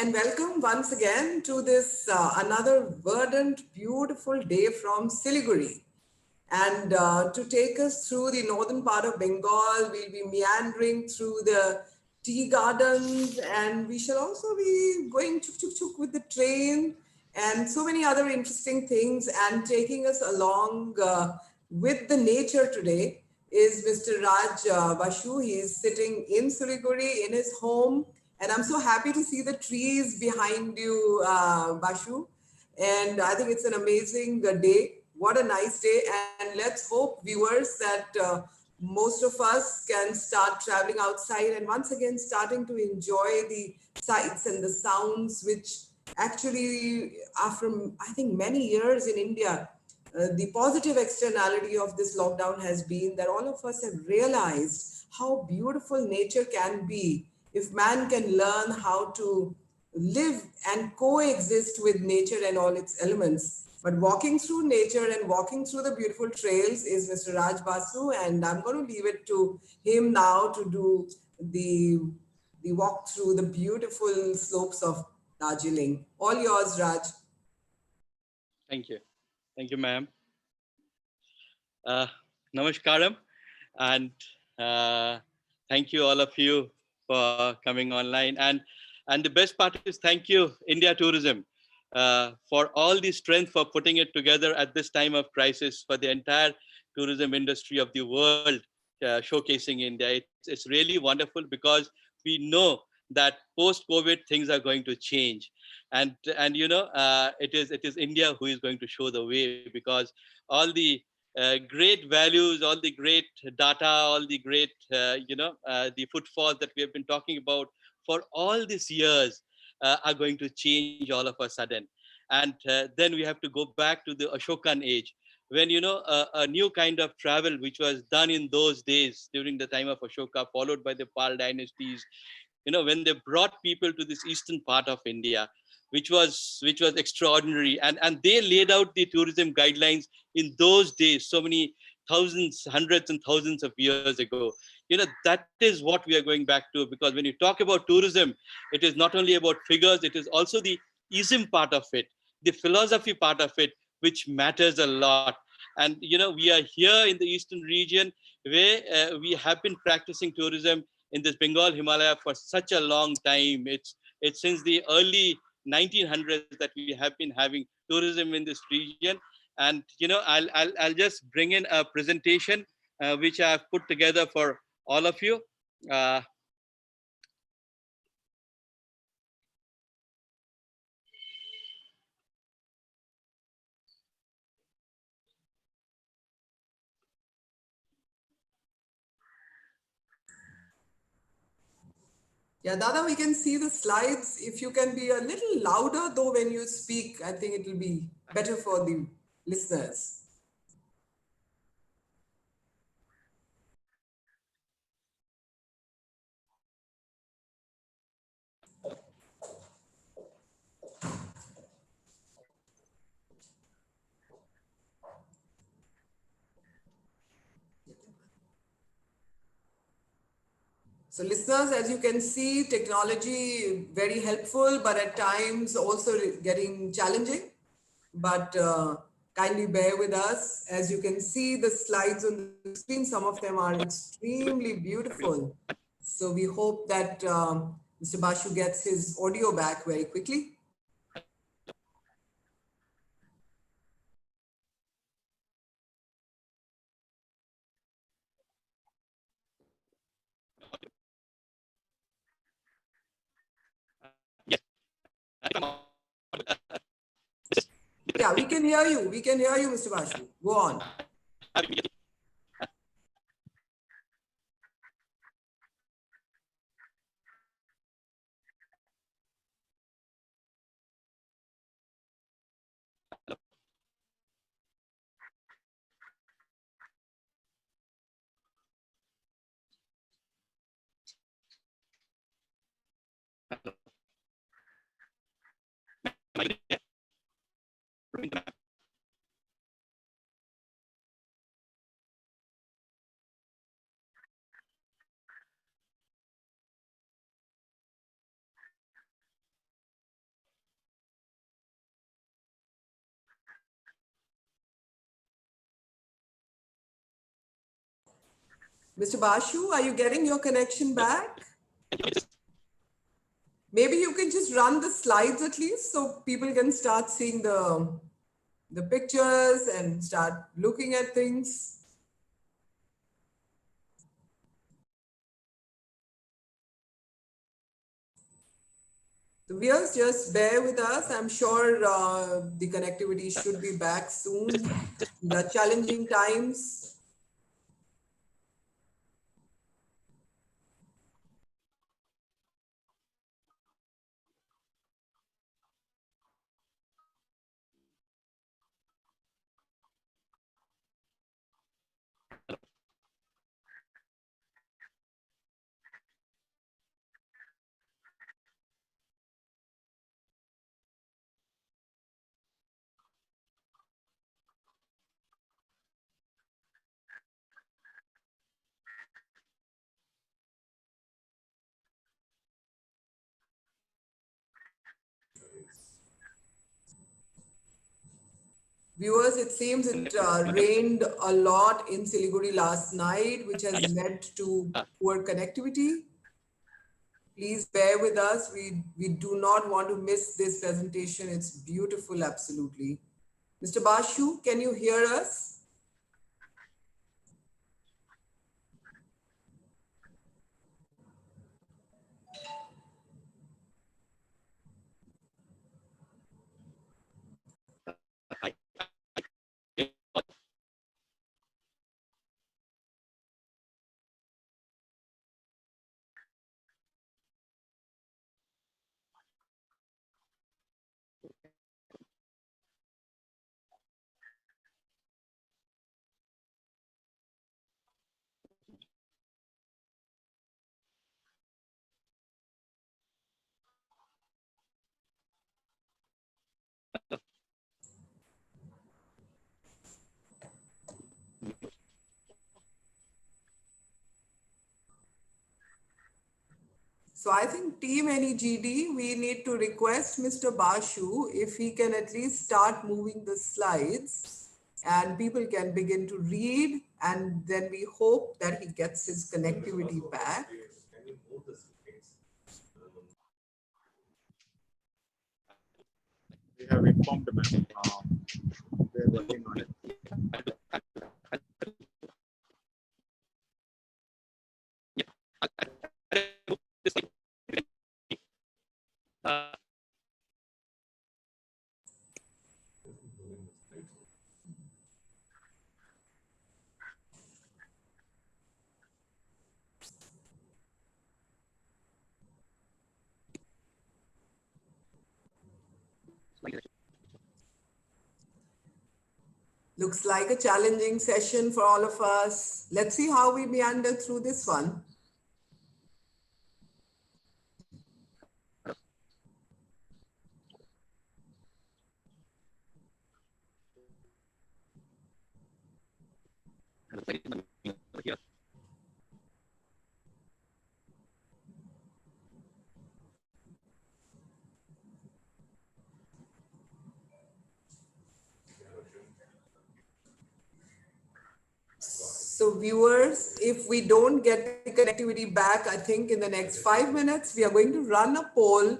and welcome once again to this another verdant, beautiful day from Siliguri. And to take us through the northern part of Bengal, we'll be meandering through the tea gardens, and we shall also be going chuk chuk chuk with the train and so many other interesting things. And taking us along with the nature today is Mr. Raj Bashu. He is sitting in Siliguri in his home, and I'm so happy to see the trees behind you, Bashu. And I think it's an amazing day. What a nice day. And let's hope, viewers, that most of us can start traveling outside and once again starting to enjoy the sights and the sounds, which actually, after I think many years in India, the positive externality of this lockdown has been that all of us have realized how beautiful nature can be if man can learn how to live and coexist with nature and all its elements. But walking through nature and walking through the beautiful trails is Mr. Raj Basu, and I'm going to leave it to him now to do the, the walk through the beautiful slopes of Darjeeling. All yours, Raj. Thank you. Thank you, ma'am. Namaskaram, and thank you all of you for coming online. And the best part is thank you, India Tourism, for all the strength for putting it together at this time of crisis for the entire tourism industry of the world, showcasing India. It's really wonderful because we know that post-COVID things are going to change, and you know it is India who is going to show the way, because all the great values, all the great data, all the great the footfalls that we have been talking about for all these years are going to change all of a sudden. And then we have to go back to the Ashokan age, when a new kind of travel which was done in those days during the time of Ashoka, followed by the Pal dynasties, when they brought people to this eastern part of India, which was extraordinary, and they laid out the tourism guidelines in those days, so many thousands, hundreds and thousands of years ago. That is what we are going back to, because when you talk about tourism, it is not only about figures, it is also the ism part of it, the philosophy part of it, which matters a lot. And we are here in the eastern region, where we have been practicing tourism in this Bengal Himalaya for such a long time. It's since the early 1900s that we have been having tourism in this region. And I'll just bring in a presentation which I have put together for all of you. Yeah, Dada, we can see the slides. If you can be a little louder, though, when you speak, I think it will be better for the listeners. So listeners, as you can see, technology very helpful, but at times also getting challenging. But kindly bear with us. As you can see, the slides on the screen, some of them are extremely beautiful. So we hope that Mr. Bashu gets his audio back very quickly. Yeah, we can hear you. We can hear you, Mr. Bashu. Go on. Mr. Bashu, are you getting your connection back? Maybe you can just run the slides at least so people can start seeing the pictures and start looking at things. So viewers, just bear with us. I'm sure the connectivity should be back soon. The challenging times. Viewers, it seems it rained a lot in Siliguri last night, which has led to poor connectivity. Please bear with us. We do not want to miss this presentation. It's beautiful, absolutely. Mr. Bashu, can you hear us? So I think Team NEGD, we need to request Mr. Bashu if he can at least start moving the slides and people can begin to read, and then we hope that he gets his connectivity back. We have informed them. They're working on it. Looks like a challenging session for all of us. Let's see how we meander through this one. So viewers, if we don't get the connectivity back, I think in the next 5 minutes, we are going to run a poll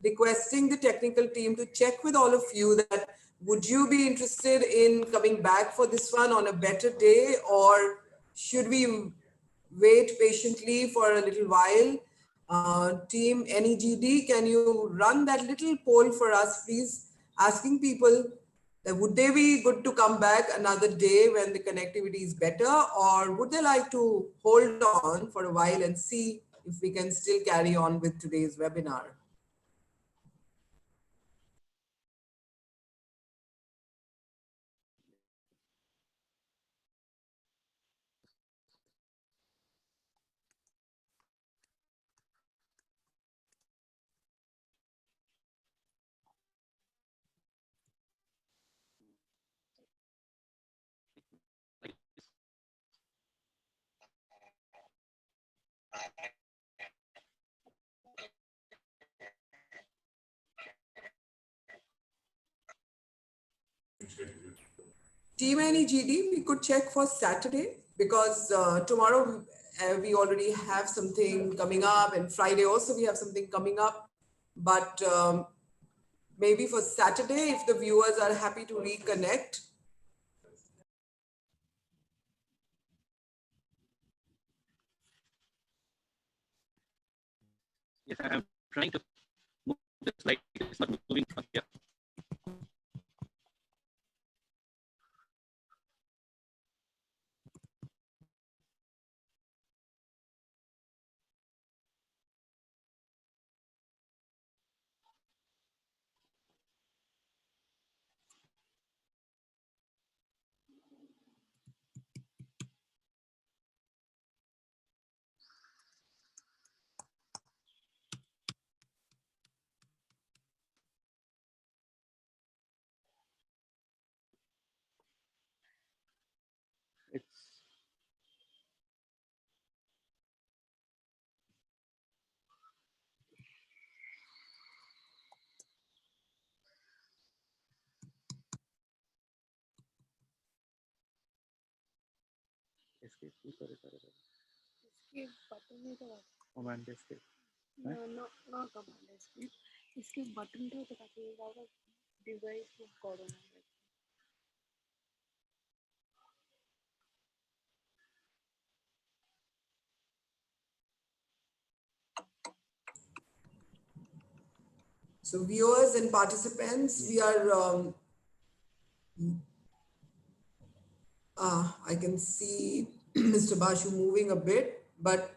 requesting the technical team to check with all of you that would you be interested in coming back for this one on a better day, or should we wait patiently for a little while? Team NEGD, can you run that little poll for us, please? Asking people that would they be good to come back another day when the connectivity is better, or would they like to hold on for a while and see if we can still carry on with today's webinar? Team NEGD, we could check for Saturday because tomorrow we already have something coming up, and Friday also we have something coming up. But maybe for Saturday, if the viewers are happy to reconnect. Yes, I'm trying to move the slide. It's not moving from here. It's escape. Escape button is the Command escape. no, not command escape. Escape button to the device to corona. So viewers and participants, we are, I can see Mr. Bashu moving a bit, but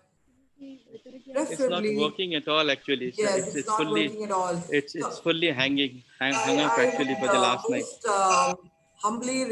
It's not preferably, working at all. Actually, so yes, it's it's not fully working at all. it's So fully hung up I actually would for the last night. most humbly